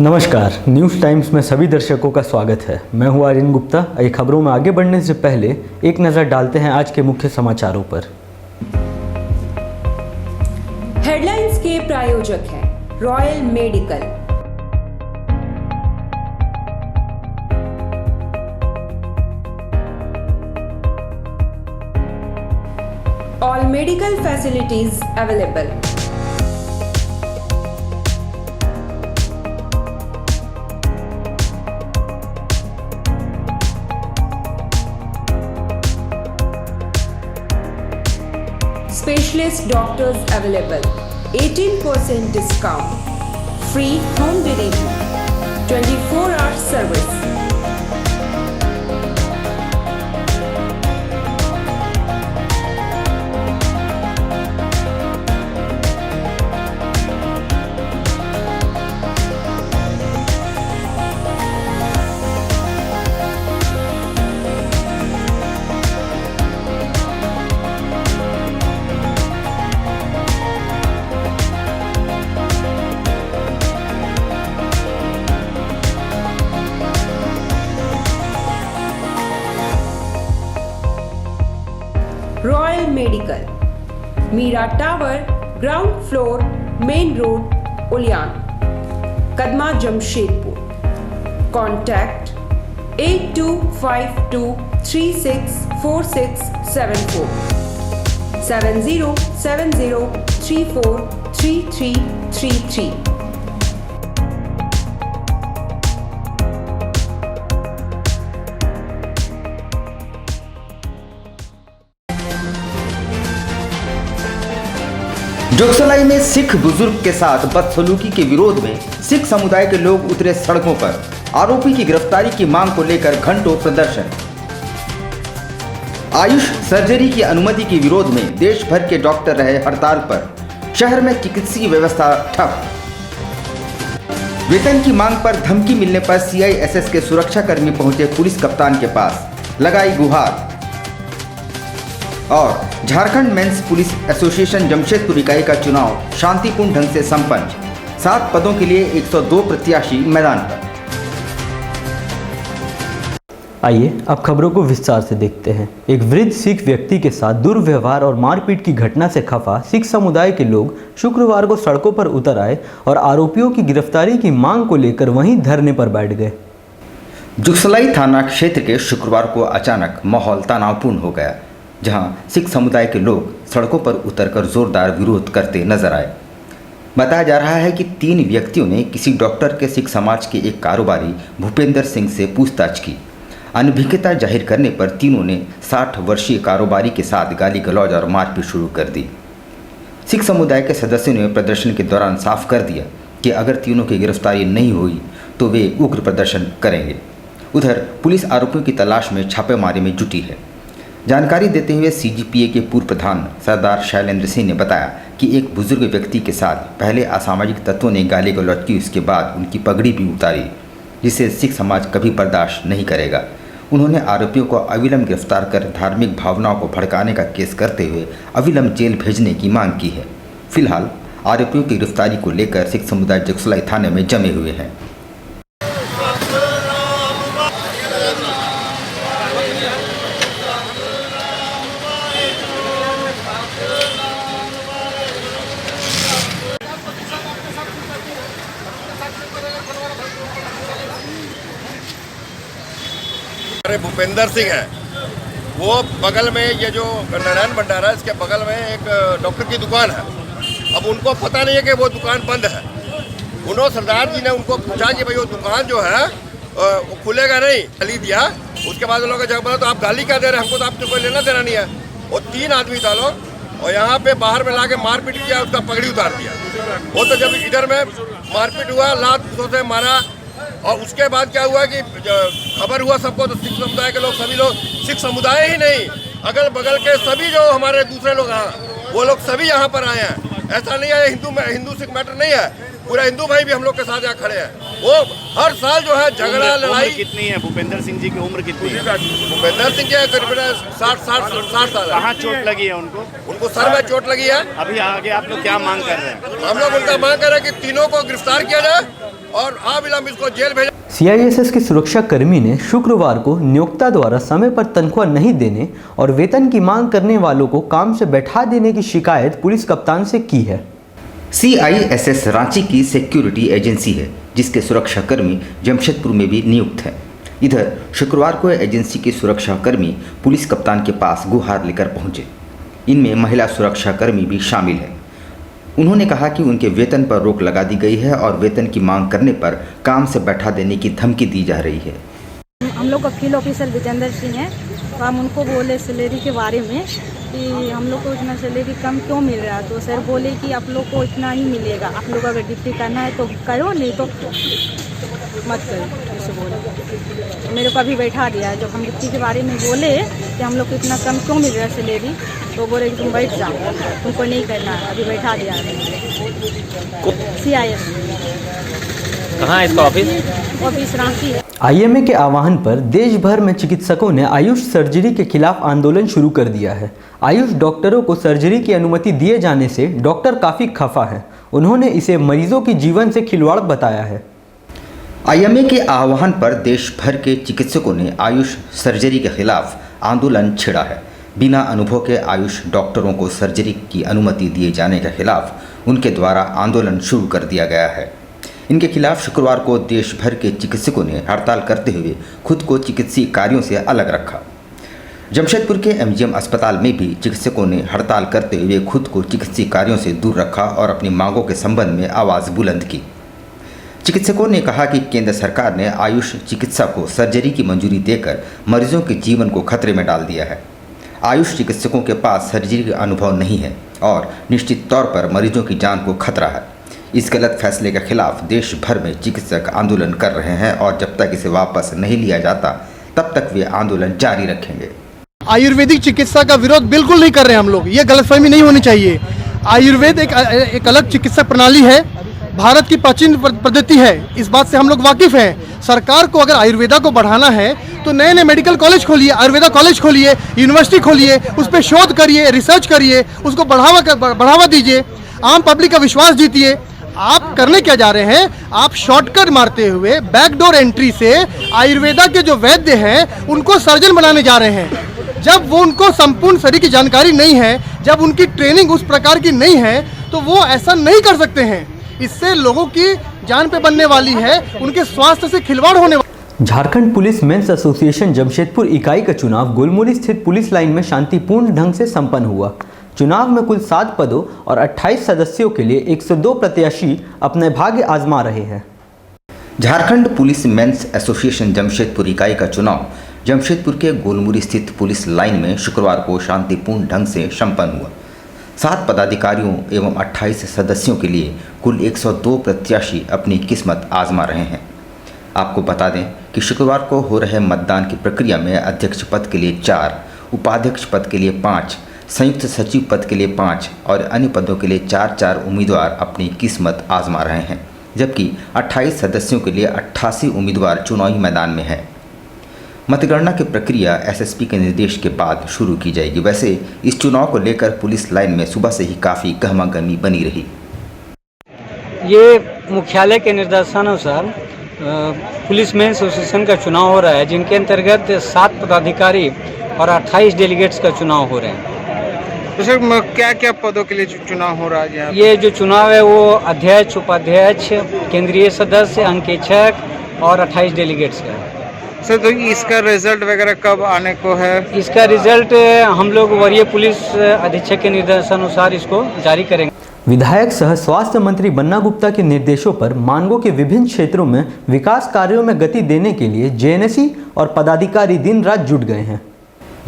नमस्कार, news times में सभी दर्शकों का स्वागत है। मैं हूं आर्यन गुप्ता। ये खबरों में आगे बढ़ने से पहले एक नज़र डालते हैं आज के मुख्य समाचारों पर। हेडलाइंस के प्रायोजक हैं royal medical. All medical facilities available. Specialist doctors available. 18% discount. Free home delivery. 24-hour service. Royal medical, Meera tower, ground floor, main road, Uliyan, Kadma, Jamshedpur. Contact 8252364674 7070343333। Jugsalai में सिख बुजुर्ग के साथ बदसलूकी के विरोध में सिख समुदाय के लोग उतरे सड़कों पर। आरोपी की गिरफ्तारी की मांग को लेकर घंटों प्रदर्शन। आयुष सर्जरी की अनुमति के विरोध में देश भर के डॉक्टर रहे हड़ताल पर। शहर में चिकित्सीय व्यवस्था ठप। वेतन की मांग पर धमकी मिलने पर CISS के सुरक्षाकर्मी पहुंचे पुलिस कप्तान के पास, लगाई गुहार। और Jharkhand men's police association Jamshedpur इकाई का चुनाव शांतिपूर्ण ढंग से संपन्न। 7 पदों के लिए 102 प्रत्याशी मैदान पर। आइए अब खबरों को विस्तार से देखते हैं। एक वृद्ध सिख व्यक्ति के साथ दुर्व्यवहार और मारपीट की घटना से खफा सिख समुदाय के लोग शुक्रवार को सड़कों पर उतर आए और आरोपियों की गिरफ्तारी की मांग को लेकर वहीं धरने पर बैठ गए। जोगसलाई थाना क्षेत्र के शुक्रवार को अचानक माहौल तनावपूर्ण हो गया, जहां सिख समुदाय के लोग सड़कों पर उतरकर जोरदार विरोध करते नजर आए। बताया जा रहा है कि 3 व्यक्तियों ने किसी डॉक्टर के सिख समाज के एक कारोबारी भूपेंद्र सिंह से पूछताछ की। अनभिज्ञता जाहिर करने पर तीनों ने 60 वर्षीय कारोबारी के साथ गाली गलौज और मारपीट शुरू कर दी। सिख समुदाय के सदस्यों ने प्रदर्शन के दौरान साफ कर दिया कि अगर तीनों की गिरफ्तारी नहीं हुई तो वे उग्र प्रदर्शन करेंगे। उधर पुलिस आरोपियों की तलाश में छापेमारी में जुटी है। जानकारी देते हुए CGPA के पूर्व प्रधान सरदार शैलेंद्र सिंह ने बताया कि एक बुजुर्ग व्यक्ति के साथ पहले असामाजिक तत्वों ने गाली गलौज की, उसके बाद उनकी पगड़ी भी उतारी, जिसे सिख समाज कभी बर्दाश्त नहीं करेगा। उन्होंने आरोपियों को अविलंब गिरफ्तार कर धार्मिक भावनाओं को भड़काने का केस करते हुए अविलंब जेल भेजने की मांग की है। फिलहाल आरोपियों की गिरफ्तारी को लेकर सिख समुदाय जोगसलाई थाने में जमे हुए हैं। भूपेंद्र सिंह है, वो बगल में ये जो नारायण भंडारा है, इसके बगल में एक डॉक्टर की दुकान है। अब उनको पता नहीं है कि वो दुकान बंद है। उन्होंने सरदार जी ने उनको पूछा कि भाई वो दुकान जो है वो खुलेगा नहीं, गाली दिया। उसके बाद उन लोगों का जब बोला तो आप गाली क्या दे रहे हैं, हमको तो आपसे कोई लेना देना नहीं है। वो 3 आदमी था लोग, और यहाँ पे बाहर में ला के मारपीट किया, उसका पगड़ी उतार दिया। वो तो जब इधर में मारपीट हुआ, लात से मारा, और उसके बाद क्या हुआ कि खबर हुआ सबको, तो सिख समुदाय के लोग, सभी लोग, सिख समुदाय ही नहीं, अगल बगल के सभी जो हमारे दूसरे लोग हैं, वो लोग सभी यहाँ पर आए हैं। ऐसा नहीं है हिंदू सिख मैटर नहीं है, पूरा हिंदू भाई भी हम लोग के साथ यहाँ खड़े हैं। वो हर साल जो है झगड़ा लड़ाई। कितनी है भूपेंद्र सिंह जी की उम्र कितनी है? भूपेंद्र सिंह के करीब 60 साल। कहाँ चोट लगी है उनको? उनको सर में चोट लगी है। अभी आगे आप लोग क्या मांग कर रहे हैं? हम लोग उनका मांग कर रहे हैं कि तीनों को गिरफ्तार किया जाए और अविलंब इसको जेल भेजा। सीआईएसएस के सुरक्षा कर्मी ने शुक्रवार को नियोक्ता द्वारा समय पर तनख्वाह नहीं देने और वेतन की मांग करने वालों को काम से बैठा देने की शिकायत पुलिस कप्तान से की है। सीआईएसएस रांची की सिक्योरिटी एजेंसी है जिसके सुरक्षाकर्मी जमशेदपुर में भी नियुक्त हैं। इधर शुक्रवार को एजेंसी के सुरक्षाकर्मी पुलिस कप्तान के पास गुहार लेकर पहुंचे। इनमें महिला सुरक्षाकर्मी भी शामिल है। उन्होंने कहा कि उनके वेतन पर रोक लगा दी गई है और वेतन की मांग करने पर काम से बैठा देने की धमकी दी जा रही है। हम लोग का फील्ड ऑफिसर विजेंद्र सिंह है, तो हम उनको बोले सैलरी के बारे में कि हम लोग को इतना सैलरी कम क्यों मिल रहा है। तो सर बोले कि आप लोग को इतना ही मिलेगा, आप लोग अगर ड्यूटी करना है तो करो, नहीं तो मत करो, ऐसे बोले। मेरे को अभी बैठा दिया है। जब हम ड्यूटी के बारे में बोले कि हम लोग को इतना कम क्यों मिल रहा है सैलरी, तो बोले कि तुम बैठ जाओ, तुमको नहीं करना है। अभी बैठा दिया है। CIS कहाँ है इसका ऑफिस? ऑफिस रांची है। आईएमए के आह्वान पर देश भर में चिकित्सकों ने आयुष सर्जरी के खिलाफ आंदोलन शुरू कर दिया है। आयुष डॉक्टरों को सर्जरी की अनुमति दिए जाने से डॉक्टर काफ़ी खफा हैं। उन्होंने इसे मरीजों के जीवन से खिलवाड़ बताया है। आईएमए के आह्वान पर देश भर के चिकित्सकों ने आयुष सर्जरी के खिलाफ आंदोलन छेड़ा है। बिना अनुभव के आयुष डॉक्टरों को सर्जरी की अनुमति दिए जाने के खिलाफ उनके द्वारा आंदोलन शुरू कर दिया गया है। इनके खिलाफ शुक्रवार को देश भर के चिकित्सकों ने हड़ताल करते हुए खुद को चिकित्सीय कार्यों से अलग रखा। जमशेदपुर के एमजीएम अस्पताल में भी चिकित्सकों ने हड़ताल करते हुए खुद को चिकित्सीय कार्यों से दूर रखा और अपनी मांगों के संबंध में आवाज़ बुलंद की। चिकित्सकों ने कहा कि केंद्र सरकार ने आयुष चिकित्सा को सर्जरी की मंजूरी देकर मरीजों के जीवन को खतरे में डाल दिया है। आयुष चिकित्सकों के पास सर्जरी का अनुभव नहीं है और निश्चित तौर पर मरीजों की जान को खतरा है। इस गलत फैसले के खिलाफ देश भर में चिकित्सक आंदोलन कर रहे हैं और जब तक इसे वापस नहीं लिया जाता तब तक वे आंदोलन जारी रखेंगे। आयुर्वेदिक चिकित्सा का विरोध बिल्कुल नहीं कर रहे हम लोग। ये गलतफहमी नहीं होनी चाहिए। आयुर्वेद एक अलग चिकित्सा प्रणाली है, भारत की प्राचीन पद्धति है। इस बात से हम लोग वाकिफ़ हैं। सरकार को अगर आयुर्वेदा को बढ़ाना है तो नए नए मेडिकल कॉलेज खोलिए, आयुर्वेदा कॉलेज खोलिए, यूनिवर्सिटी खोलिए, उस पर शोध करिए, रिसर्च करिए, उसको बढ़ावा दीजिए, आम पब्लिक का विश्वास जीतिए। आप करने क्या जा रहे हैं? आप शॉर्टकट मारते हुए बैकडोर एंट्री से आयुर्वेदा के जो वैद्य हैं उनको सर्जन बनाने जा रहे हैं। जब वो उनको संपूर्ण शरीर की जानकारी नहीं है, जब उनकी ट्रेनिंग उस प्रकार की नहीं है, तो वो ऐसा नहीं कर सकते हैं। इससे लोगों की जान पे बनने वाली है, उनके स्वास्थ्य से खिलवाड़ होने वाली। Jharkhand police men's association Jamshedpur इकाई का चुनाव गोलमुरी स्थित पुलिस लाइन में शांतिपूर्ण ढंग से संपन्न हुआ। चुनाव में कुल 7 पदों और 28 सदस्यों के लिए 102 प्रत्याशी अपने भाग्य आजमा रहे हैं। Jharkhand police men's association Jamshedpur इकाई का चुनाव जमशेदपुर के गोलमुरी स्थित पुलिस लाइन में शुक्रवार को शांतिपूर्ण ढंग से संपन्न हुआ। 7 पदाधिकारियों एवं 28 सदस्यों के लिए कुल 102 प्रत्याशी अपनी किस्मत आजमा रहे हैं। आपको बता दें कि शुक्रवार को हो रहे मतदान की प्रक्रिया में अध्यक्ष पद के लिए 4, उपाध्यक्ष पद के लिए 5, संयुक्त सचिव पद के लिए 5 और अन्य पदों के लिए 4 उम्मीदवार अपनी किस्मत आजमा रहे हैं, जबकि 28 सदस्यों के लिए 88 उम्मीदवार चुनावी मैदान में हैं। मतगणना की प्रक्रिया एसएसपी के निर्देश के बाद शुरू की जाएगी। वैसे इस चुनाव को लेकर पुलिस लाइन में सुबह से ही काफ़ी गहमागहमी बनी रही। ये मुख्यालय के निर्देशानुसार पुलिस मेंस एसोसिएशन का चुनाव हो रहा है, जिनके अंतर्गत 7 पदाधिकारी और 28 डेलीगेट्स का चुनाव हो रहे हैं। तो सर क्या क्या पदों के लिए चुनाव हो रहा है यहाँ? ये जो चुनाव है वो अध्यक्ष, उपाध्यक्ष, केंद्रीय सदस्य, अंकेक्षक और 28 डेलीगेट्स का है। सर तो इसका रिजल्ट वगैरह कब आने को है? इसका रिजल्ट हम लोग वरीय पुलिस अधीक्षक के निर्देशानुसार इसको जारी करेंगे। विधायक सह स्वास्थ्य मंत्री बन्ना गुप्ता के निर्देशों पर मानगो के विभिन्न क्षेत्रों में विकास कार्यों में गति देने के लिए जेएनएसी और पदाधिकारी दिन रात जुट गए हैं।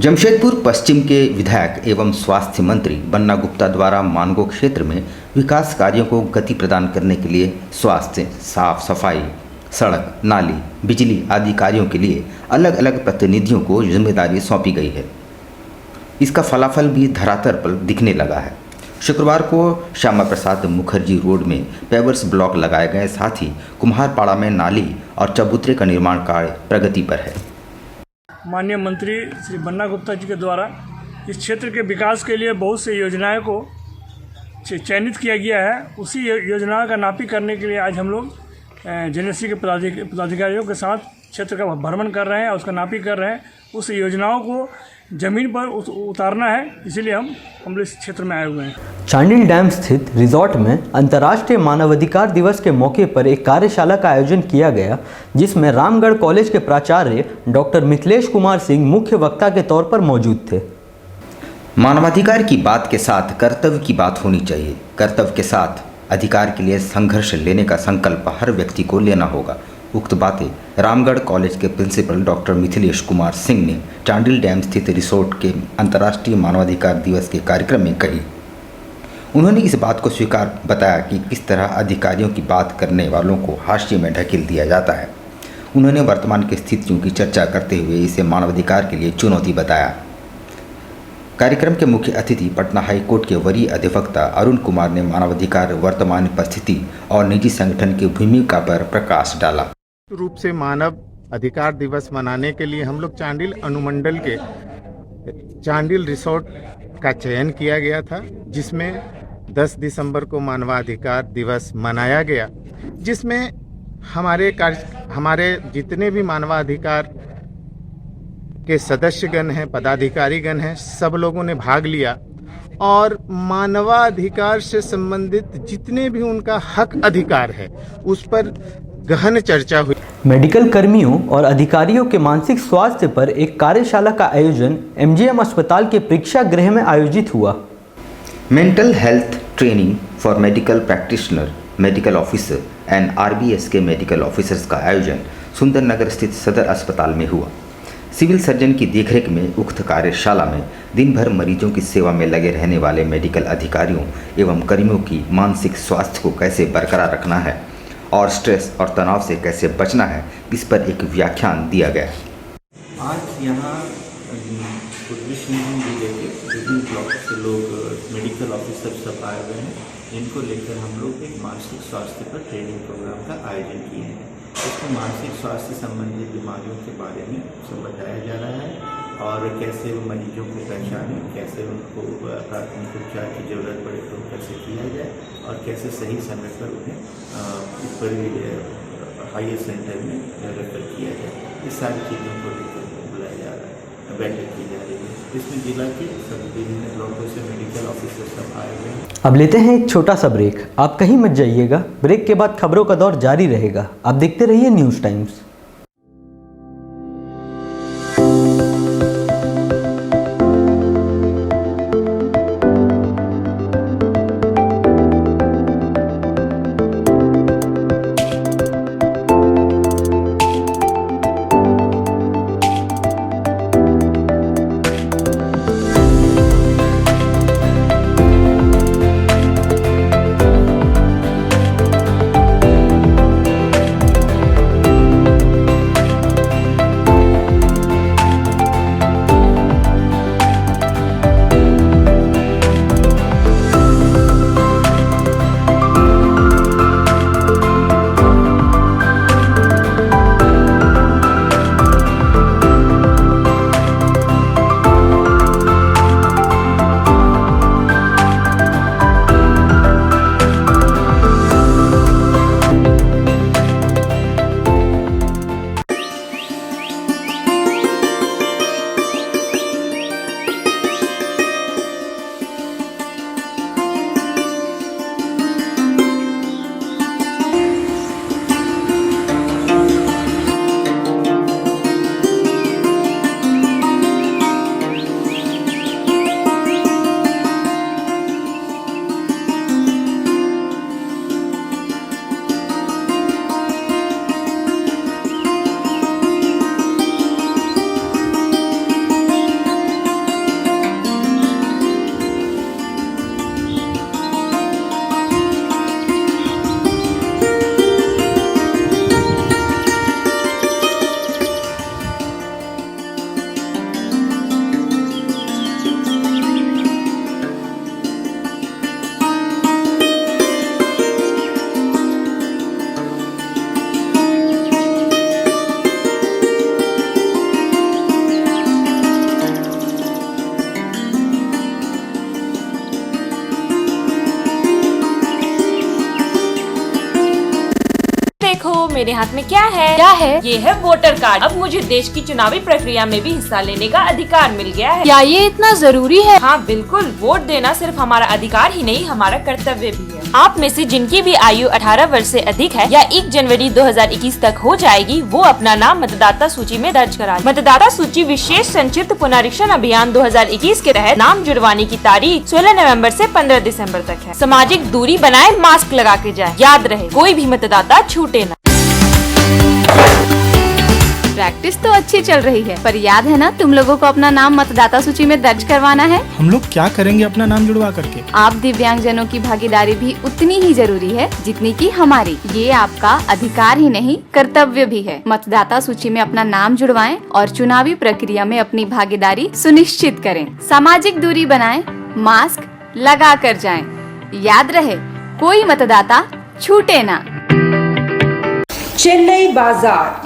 जमशेदपुर पश्चिम के विधायक एवं स्वास्थ्य मंत्री बन्ना गुप्ता द्वारा मानगो क्षेत्र में विकास कार्यों को गति प्रदान करने के लिए स्वास्थ्य, साफ सफाई, सड़क, नाली, बिजली आदि कार्यों के लिए अलग अलग प्रतिनिधियों को जिम्मेदारी सौंपी गई है। इसका फलाफल भी धरातल पर दिखने लगा है। शुक्रवार को श्यामा प्रसाद मुखर्जी रोड में पेवर्स ब्लॉक लगाए गए, साथ ही कुम्हारपाड़ा में नाली और चबूतरे का निर्माण कार्य प्रगति पर है। माननीय मंत्री श्री बन्ना गुप्ता जी के द्वारा इस क्षेत्र के विकास के लिए बहुत सी योजनाओं को चयनित किया गया है। उसी योजनाओं का नापी करने के लिए आज हम लोग जेनेसी के पदाधिकारियों के साथ क्षेत्र का भ्रमण कर रहे हैं और उसका नापी कर रहे हैं। उस योजनाओं को ज़मीन पर उतारना है, इसीलिए हम इस क्षेत्र में आए हुए हैं। चांडिल डैम स्थित रिजॉर्ट में अंतर्राष्ट्रीय मानवाधिकार दिवस के मौके पर एक कार्यशाला का आयोजन किया गया, जिसमें रामगढ़ कॉलेज के प्राचार्य डॉक्टर मिथिलेश कुमार सिंह मुख्य वक्ता के तौर पर मौजूद थे। मानवाधिकार की बात के साथ कर्तव्य की बात होनी चाहिए। कर्तव्य के साथ अधिकार के लिए संघर्ष लेने का संकल्प हर व्यक्ति को लेना होगा। उक्त बातें रामगढ़ कॉलेज के प्रिंसिपल डॉक्टर मिथिलेश कुमार सिंह ने चांडिल डैम स्थित रिसोर्ट के अंतर्राष्ट्रीय मानवाधिकार दिवस के कार्यक्रम में कही। उन्होंने इस बात को स्वीकार बताया कि किस तरह अधिकारियों की बात करने वालों को हाशिए में ढकेल दिया जाता है। उन्होंने वर्तमान की स्थितियों की चर्चा करते हुए इसे मानवाधिकार के लिए चुनौती बताया। कार्यक्रम के मुख्य अतिथि पटना हाई कोर्ट के वरीय अधिवक्ता अरुण कुमार ने मानवाधिकार वर्तमान परिस्थिति और निजी संगठन की भूमिका पर प्रकाश डाला। रूप से मानव अधिकार दिवस मनाने के लिए हम लोग चांडिल अनुमंडल के चांडिल रिसोर्ट का चयन किया गया था, जिसमें 10 दिसंबर को मानवाधिकार दिवस मनाया गया, जिसमें हमारे जितने भी मानवाधिकार के सदस्यगण हैं, पदाधिकारीगण हैं, सब लोगों ने भाग लिया और मानवाधिकार से संबंधित जितने भी उनका हक अधिकार है उस पर गहन चर्चा हुई। मेडिकल कर्मियों और अधिकारियों के मानसिक स्वास्थ्य पर एक कार्यशाला का आयोजन एमजीएम अस्पताल के प्रेक्षागृह में आयोजित हुआ। Mental health training for medical practitioner, medical officer and RBS के मेडिकल ऑफिसर्स का आयोजन सुंदरनगर स्थित सदर अस्पताल में हुआ। सिविल सर्जन की देखरेख में उक्त कार्यशाला में दिन भर मरीजों की सेवा में लगे रहने वाले मेडिकल अधिकारियों एवं कर्मियों की मानसिक स्वास्थ्य को कैसे बरकरार रखना है और स्ट्रेस और तनाव से कैसे बचना है, इस पर एक व्याख्यान दिया गया। आज यहाँ पूर्वी सिंहभूम जिले के विभिन्न ब्लॉक से लोग मेडिकल ऑफिसर सब आए हुए हैं। इनको लेकर हम लोग एक मानसिक स्वास्थ्य पर ट्रेनिंग प्रोग्राम का आयोजन किए हैं। इसमें मानसिक स्वास्थ्य संबंधी बीमारियों के बारे में सब बताया जा रहा है और कैसे मरीजों को पहचानें, कैसे उनको प्राथमिक उपचार की जरूरत पड़े तो कैसे किया जाए और कैसे सही समय पर उन्हें ऊपरी हायर सेंटर में रेफर किया जाए। इस सारी चीज़ों को लेकर बुलाया जा रहा है, बैठक की जा रही है। इसमें जिला के सभी विभिन्न ब्लॉकों से मेडिकल ऑफिसर सब आए हुए हैं। अब लेते हैं एक छोटा सा ब्रेक। आप कहीं मत जाइएगा, ब्रेक के बाद खबरों का दौर जारी रहेगा। आप देखते रहिए न्यूज़ टाइम्स। दोस्तों, मेरे हाथ में क्या है? ये है वोटर कार्ड। अब मुझे देश की चुनावी प्रक्रिया में भी हिस्सा लेने का अधिकार मिल गया है। क्या ये इतना जरूरी है? हाँ बिल्कुल, वोट देना सिर्फ हमारा अधिकार ही नहीं, हमारा कर्तव्य भी है। आप में से जिनकी भी आयु 18 वर्ष से अधिक है या 1 जनवरी 2021 तक हो जाएगी, वो अपना नाम मतदाता सूची में दर्ज करा। मतदाता सूची विशेष संक्षिप्त पुनरीक्षण अभियान 2021 के तहत नाम जुड़वाने की तारीख 16 नवंबर से 15 दिसंबर तक है। सामाजिक दूरी बनाए, मास्क लगा के जाए। याद रहे, कोई भी मतदाता छूटे न। प्रैक्टिस तो अच्छी चल रही है, पर याद है ना तुम लोगों को अपना नाम मतदाता सूची में दर्ज करवाना है। हम लोग क्या करेंगे अपना नाम जुड़वा करके? आप दिव्यांगजनों की भागीदारी भी उतनी ही जरूरी है जितनी की हमारी। ये आपका अधिकार ही नहीं, कर्तव्य भी है। मतदाता सूची में अपना नाम जुड़वाएं और चुनावी प्रक्रिया में अपनी भागीदारी सुनिश्चित करें। सामाजिक दूरी बनाएं, मास्क लगा कर जाएं। याद रहे, कोई मतदाता छूटे ना। चेन्नई बाजार,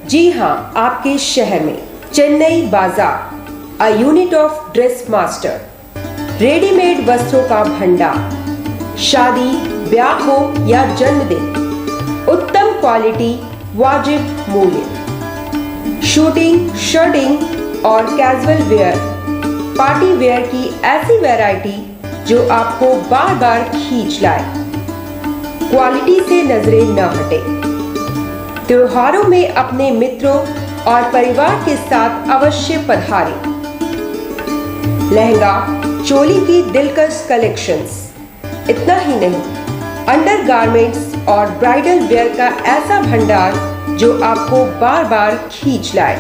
जी हाँ, आपके शहर में चेन्नई बाजार, a unit of dress master, readymade वस्त्रों का भंडार। शादी, ब्याह हो या जन्मदिन, उत्तम क्वालिटी, वाजिब मूल्य। शूटिंग, शर्टिंग और कैजुअल वेयर, पार्टी वेयर की ऐसी वैरायटी जो आपको बार बार खींच लाए। क्वालिटी से नजरें न हटे। त्योहारों में अपने मित्रों और परिवार के साथ अवश्य पधारें। लहंगा, चोली की दिलकश कलेक्शंस। इतना ही नहीं, अंडरगारमेंट्स और ब्राइडल वेयर का ऐसा भंडार जो आपको बार बार खींच लाए।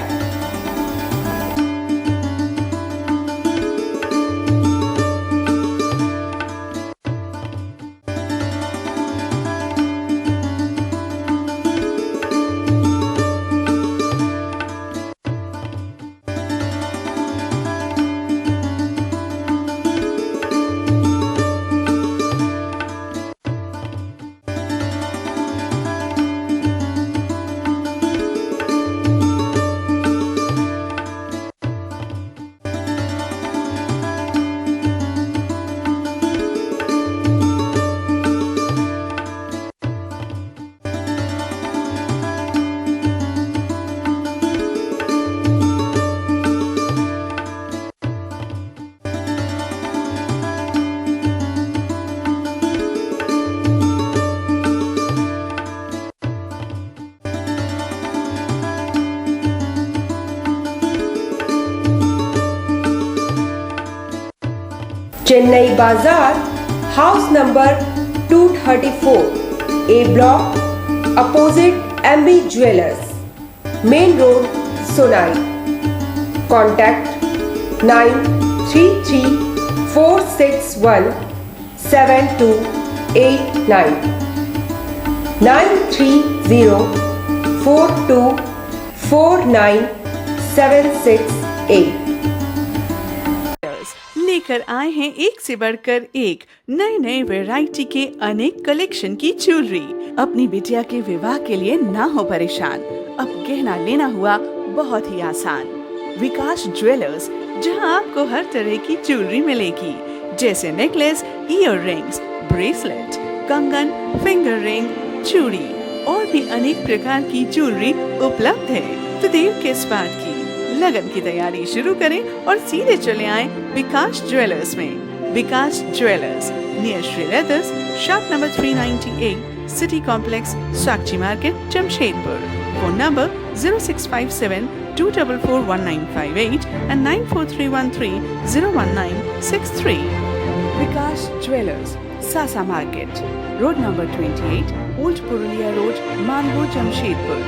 चेन्नई बाजार, house number 234, A block, opposite MB jewellers, main road, Sonai. Contact 9304617289, 9304249768। लेकर आए हैं एक से बढ़कर एक नए नए वैरायटी के अनेक कलेक्शन की ज्वेलरी। अपनी बिटिया के विवाह के लिए ना हो परेशान, अब गहना लेना हुआ बहुत ही आसान। विकास ज्वेलर्स, जहां आपको हर तरह की ज्वेलरी मिलेगी, जैसे नेकलेस, ईयर रिंग्स, ब्रेसलेट, कंगन, फिंगर रिंग, चूड़ी और भी अनेक प्रकार की ज्वेलरी उपलब्ध है। तो देर किस बात की, लगन की तैयारी शुरू करें और सीधे चले आए विकास ज्वेलर्स में। Vikas jewellers, near Shri leathers, shop number 398, city complex, Sakshi market, Jamshedpur. Phone number 0657-244-1958 and 94313-01963। Vikas jewellers, Sasa market, road number 28, old Purulia road, Mango, Jamshedpur.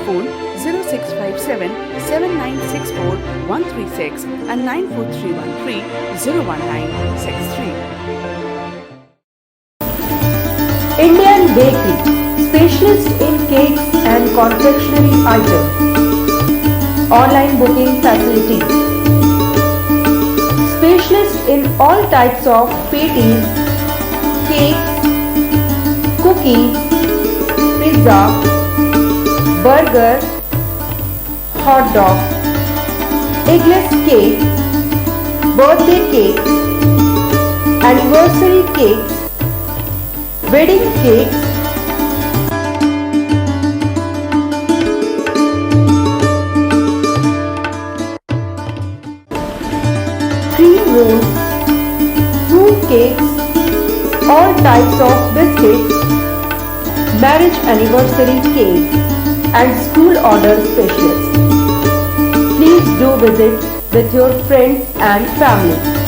Phone 0657-7964-136 and 94313-01963। Indian Bakery, specialist in cakes and confectionery items. Online booking facilities. Specialist in all types of patties, cakes, cookies, pizza, burger, hot dog, eggless cake, birthday cake, anniversary cakes, wedding cakes, types of biscuits, marriage anniversary cake, and school order specials. Please do visit with your friends and family.